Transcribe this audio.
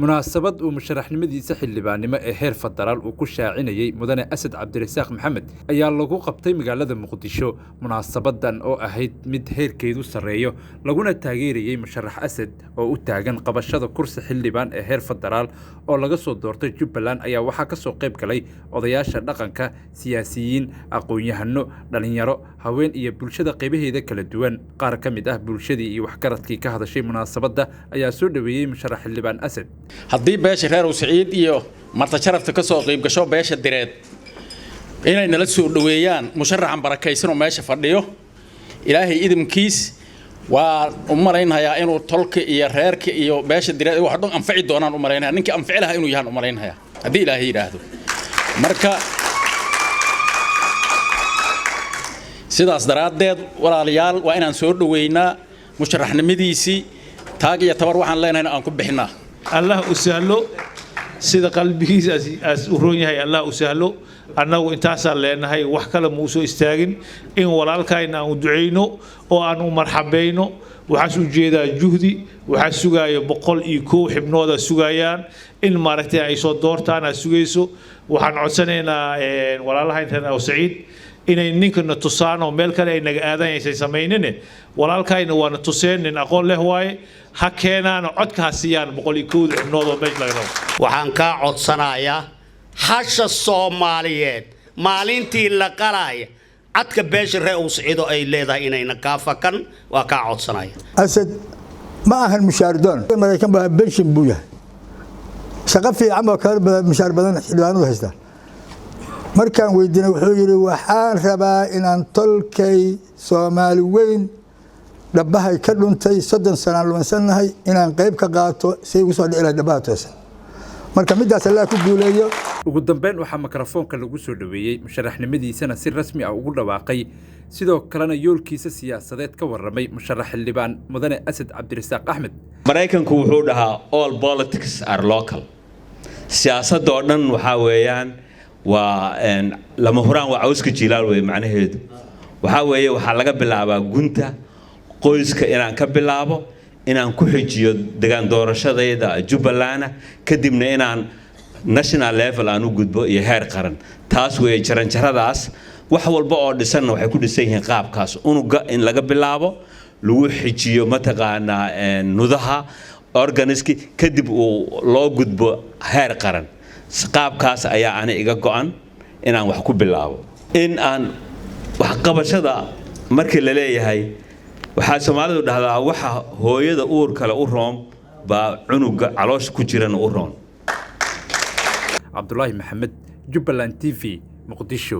munaasabad uu musharaxnimadiisa xildhibaannimo ee heer federaal uu ku shaacinayay mudane Asad Cabdirasaaq Maxamed ayaa lagu qabtay magaalada Muqdisho. Munaasabadan oo ahayd mid heerkeedu sareeyo laguna taageerayay musharax Asad oo u taagan qabashada kursi xildhibaan ee heer federaal oo laga soo doortay Jubbaland ayaa waxaa ka soo qayb galay odayaasha dhaqanka, siyaasiyiin, aqoon-yahano, dhalinyaro, haween iyo bulshada qaybaheeda kala duwan. Qaar ka mid ah bulshadii iyo waxgaradkii ka hadashay munaasabada ayaa soo dhaweeyay musharax xildhibaan Asad. haddii beesha reer Siciid iyo marta sharafta ka soo qayb gasho beesha direed inay nala soo dhaweeyaan musharaxan barakaysan oo meesha fadhiyo ilaahay idimkiis waa u malaynayaa inuu tolka iyo reerka iyo beesha direed wax dhan anfaci doonaan u malaynayaa ninkii anfaci lahaa inuu yahay u malaynayaa haddii ilaahay yiraahdo marka sidaas daraadeed walaalayaal waa inaan soo dhaweynaa musharaxnimadiisii taag iyo tabar waxaan leenahay aan ku bixinaa الله أسهله سيد قلبي أسروني هاي الله أسهله أنه إنتاصل لأن هاي وحكلا موسو استاجن إن ولالك إن أدعينه وأنو مرحبينه وحسوا جيدا جهدي وحسوا جاي بقول إيكو حبنا هذا سجايان إن مرتي عيسو دورتنا سجيسو وحنعسننا ولالها إنت أو سعيد إن إنك نتصانع وملك إن هذا يسمينه ولالك إن ونتصين إن أقول له واي حكينا نعد كهسيان بقول يكود نوضو مجلنا وحن كعد صنايا حش الصوماليين مالينتي لقرايا عدك بيش الرئوس عيدو أي ليدا إنينا كافكن وكعد صنايا أسد ما أهل مشاردون ما كان بنشن بويا سقفي عمو كرب مشار بدن حلوان وهستا مركان ويدنا وحيري وحان ربا إن أنطلكي صومالي وين dhabahay ka dhuntay 30 sano lumansanahay inaan qayb ka qaato si ugu soo dhicilaa dhabaataysan marka midaas Allah ku guuleeyo ugu dambeyn waxa mikrofoonka lagu soo dhaweeyay musharaxnimadiisana si rasmi ah ugu dhawaaqay sidoo kalena yoolkiisa siyaasadeed ka waramay musharax xildhibaan mudane Asad Cabdirasaaq Axmed Mareykanku wuxuu dhahaa all politics are local siyaasadda oo dhan waxa weeyaan waa lama huraan waa cawska jilaal way macnaheedu waxa weeye waxa laga bilaabaa gunta qoyska inaan ka bilaabo inaan ku xijiyo deegaan doorashadayda Jubbaland kadibna inaan national level aan u gudbo iyo heer qaran taas way jaranjaradaas wax walba oo dhisan waxay ku dhisan yihiin qaabkaas unuga in laga bilaabo lagu xijiyo mataqaana nudaha organiski kadib uu loo gudbo heer qaran qaabkaas ayaa aan iga go'an inaan wax ku bilaabo in aan wax qabashada markii la leeyahay waxaa Soomaalidu dhahdaa waxa hooyada uur kale u roon ba cunuga caloosh ku jiran u roon Abdullahi Maxamed Jubbaland TV Muqdisho.